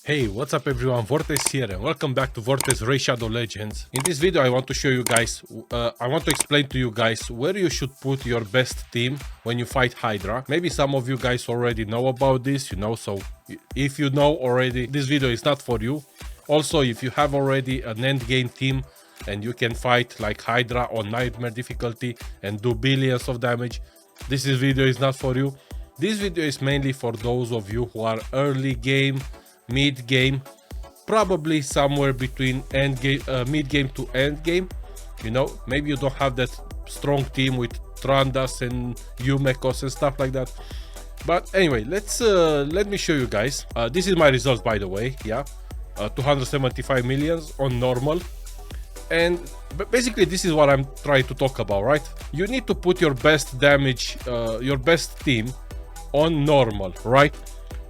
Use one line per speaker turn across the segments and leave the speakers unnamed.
Hey, what's up everyone, Vortex here and welcome back to Vortex Ray Shadow Legends. In this video I want to show you guys, I want to explain to you guys where you should put your best team when you fight Hydra. Maybe some of you guys already know about this, so if you know already, this video is not for you. Also, if you have already an end game team and you can fight like Hydra on Nightmare difficulty and do billions of damage, this video is not for you. This video is mainly for those of you who are early game, mid game, probably somewhere between end game, mid game to end game. Maybe you don't have that strong team with Trandas and Yumekos and stuff like that. But anyway, let me show you guys. This is my results, by the way. 275 millions on normal. And basically this is what I'm trying to talk about, right? You need to put your best damage, your best team on normal, right?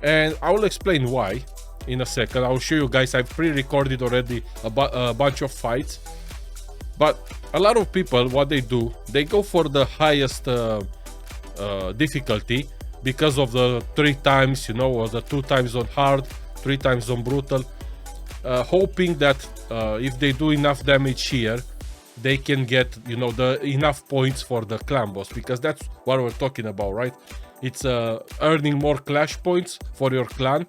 And I will explain why in a second. I will show you guys. I've pre-recorded already a bunch of fights, but a lot of people, what they do, they go for the highest difficulty because of the 3 times, or the 2 times on hard, 3 times on brutal, hoping that if they do enough damage here, they can get the enough points for the clan boss, because that's what we're talking about, right? It's earning more clash points for your clan,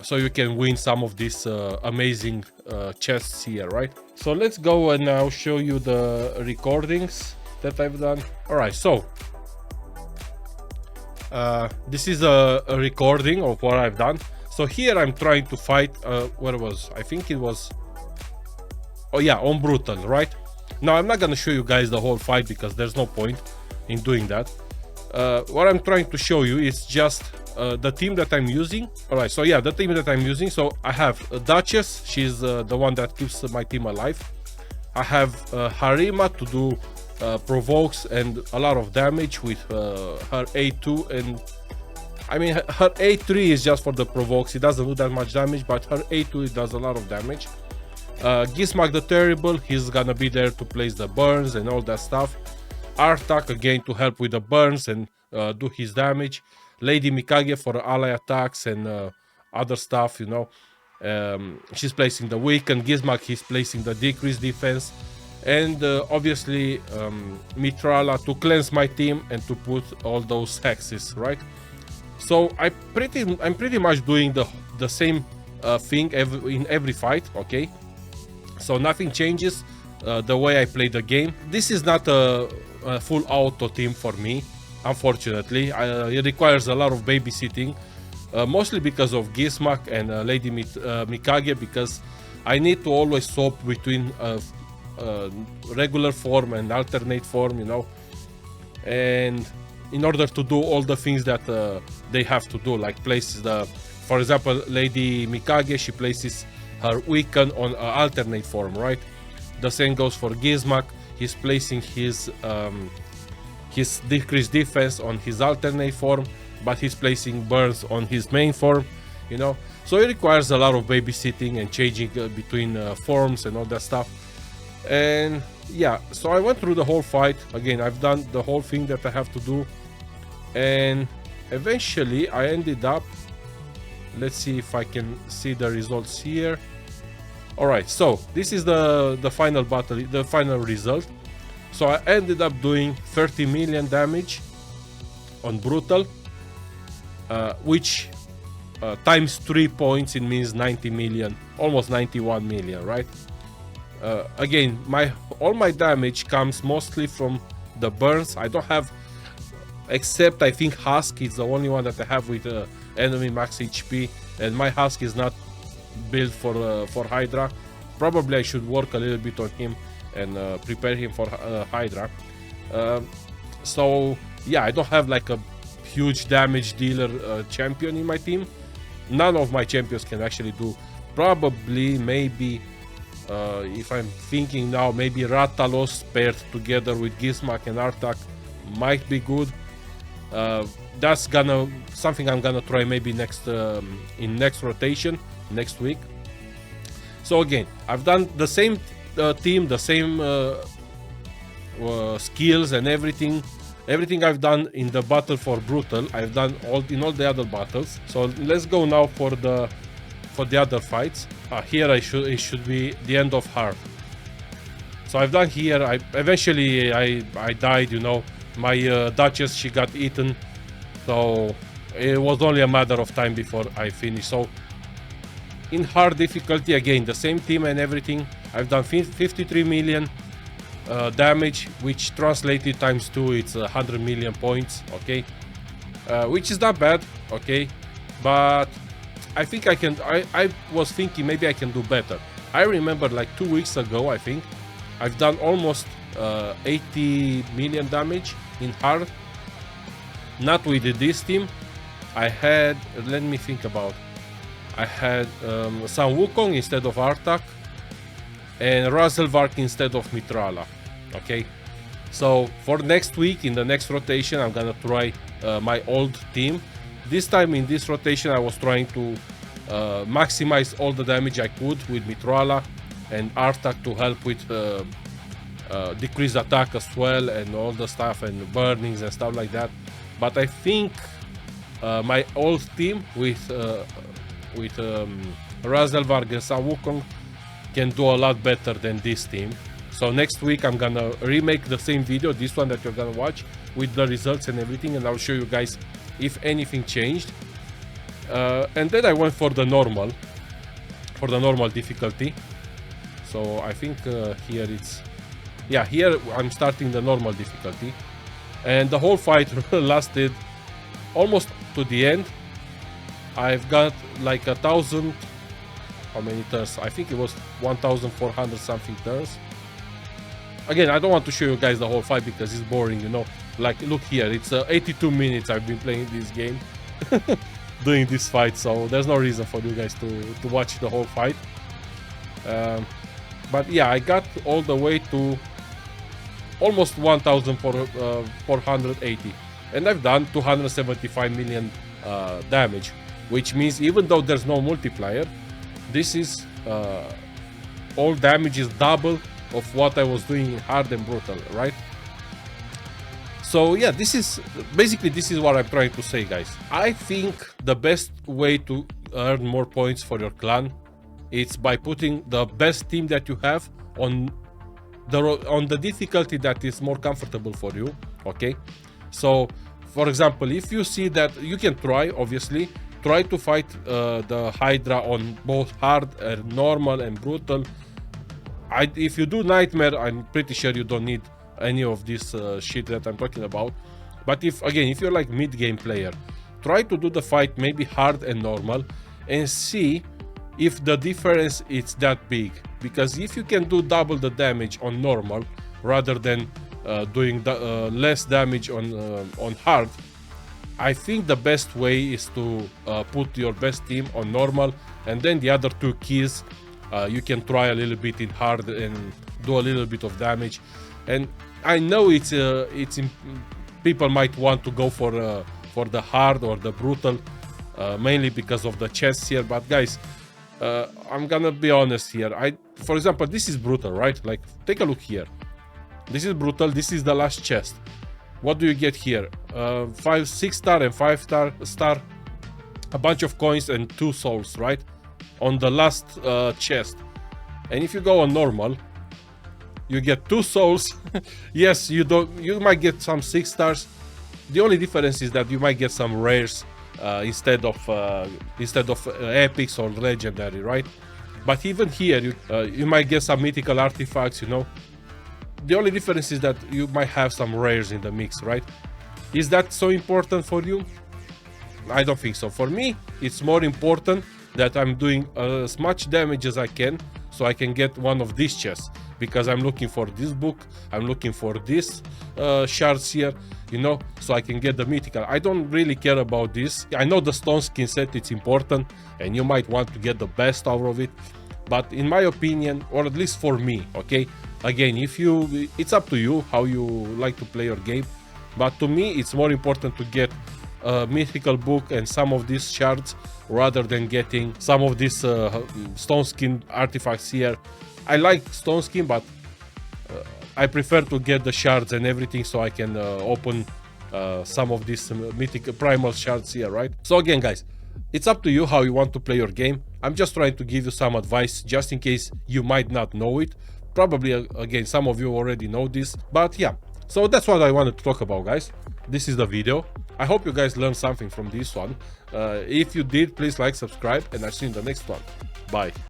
so you can win some of these amazing chests here, right? So let's go and now show you the recordings that I've done. All right, so this is a recording of what I've done. So here I'm trying to fight, where was, I think it was, oh yeah, on brutal, right? Now I'm not gonna show you guys the whole fight because there's no point in doing that. What I'm trying to show you is just the team that I'm using. All right, so yeah, the team that I'm using. So I have Duchess, she's the one that keeps my team alive. I have Harima to do provokes and a lot of damage with her A2, and I mean her A3 is just for the provokes. It doesn't do that much damage, but her A2 it does a lot of damage. Gizmak the Terrible, he's gonna be there to place the burns and all that stuff. Artak again to help with the burns and do his damage. Lady Mikage for ally attacks and other stuff, she's placing the weaken. Gizmak, he's placing the decreased defense. And obviously Mitrala to cleanse my team and to put all those hexes, right? So I'm pretty much doing the same thing in every fight, okay? So nothing changes the way I play the game. This is not a full auto team for me, unfortunately. It requires a lot of babysitting, mostly because of Gizmak and Lady Mikage, because I need to always swap between regular form and alternate form, and in order to do all the things that they have to do, like places for example, Lady Mikage, she places her weaken on alternate form, right? The same goes for Gizmak. He's placing his decreased defense on his alternate form, but he's placing burns on his main form, So it requires a lot of babysitting and changing between forms and all that stuff. And yeah, so I went through the whole fight. Again, I've done the whole thing that I have to do, and eventually I ended up, let's see if I can see the results here. All right, so this is the final battle, the final result. So I ended up doing 30 million damage on brutal, which times 3 points, it means 90 million, almost 91 million, right? Again, all my damage comes mostly from the burns. I don't have, except I think Husk is the only one that I have with enemy max HP, and my Husk is not built for Hydra. Probably I should work a little bit on him and prepare him for Hydra. So yeah, I don't have like a huge damage dealer champion in my team. None of my champions can actually do. Probably, maybe, if I'm thinking now, maybe Ratalos paired together with Gizmak and Artak might be good. That's something I'm gonna try maybe in next rotation next week. So again, I've done the same team, the same skills and everything Everything I've done in the battle for Brutal, I've done in all the other battles. So let's go now for the for the other fights. Here it should be the end of hard. So I've done here. Eventually I died, you know. My Duchess, she got eaten, so it was only a matter of time before I finished. So in hard difficulty, again, the same team and everything. I've done 53 million damage, which translated times 2, it's 100 million points, okay? Which is not bad, okay? But I think I was thinking maybe I can do better. I remember like 2 weeks ago, I think, I've done almost 80 million damage in hard. Not with this team. I had, let me think about, I had San Wukong instead of Artak and Razelvark instead of Mitrala, okay? So for next week, in the next rotation, I'm gonna try my old team. This time in this rotation, I was trying to maximize all the damage I could with Mitrala and Artak to help with decrease attack as well and all the stuff and burnings and stuff like that. But I think my old team with Razelvark and San Wukong can do a lot better than this team. So next week I'm gonna remake the same video, this one that you're gonna watch, with the results and everything, and I'll show you guys if anything changed. And then I went for the normal difficulty. So I think here it's, yeah, here I'm starting the normal difficulty, and the whole fight lasted almost to the end. I've got like 1,000, how many turns? I think it was 1,400 something turns. Again, I don't want to show you guys the whole fight because it's boring, you know. Like, look here, it's 82 minutes I've been playing this game, doing this fight, so there's no reason for you guys to watch the whole fight. But yeah, I got all the way to almost 1,480, and I've done 275 million damage, which means even though there's no multiplier, this is all damage is double of what I was doing in hard and brutal, right? So yeah, this is basically, this is what I'm trying to say, guys. I think the best way to earn more points for your clan, it's by putting the best team that you have on the difficulty that is more comfortable for you, okay? So for example, if you see that you can try, obviously try to fight the Hydra on both hard and normal and brutal. If you do nightmare, I'm pretty sure you don't need any of this shit that I'm talking about. But if you're like mid-game player, try to do the fight maybe hard and normal and see if the difference is that big. Because if you can do double the damage on normal rather than doing less damage on hard, I think the best way is to put your best team on normal, and then the other two keys you can try a little bit in hard and do a little bit of damage. And I know people might want to go for the hard or the brutal, mainly because of the chests here. But guys, I'm gonna be honest here. For example, this is brutal, right? Like, take a look here. This is brutal. This is the last chest. What do you get here? 6 star and 5 star, a bunch of coins and 2 souls, right? On the last chest. And if you go on normal, you get 2 souls. Yes, you might get some 6 stars. The only difference is that you might get some rares instead of epics or legendary, right? But even here, you might get some mythical artifacts, you know. The only difference is that you might have some rares in the mix, right? Is that so important for you? I don't think so. For me, it's more important that I'm doing as much damage as I can, so I can get one of these chests, because I'm looking for this book, I'm looking for this shards here, you know, so I can get the mythical. I don't really care about this. I know the stone skin set, it's important, and you might want to get the best out of it, but in my opinion, or at least for me, okay, again, it's up to you how you like to play your game, but to me it's more important to get a mythical book and some of these shards rather than getting some of these stone skin artifacts here. I like stone skin, but I prefer to get the shards and everything so I can open some of these mythic primal shards here, right? So again, guys, it's up to you how you want to play your game. I'm just trying to give you some advice just in case you might not know it. Probably again, some of you already know this, but yeah. So that's what I wanted to talk about, guys. This is the video. I hope you guys learned something from this one. If you did, please like, subscribe, and I'll see you in the next one. Bye.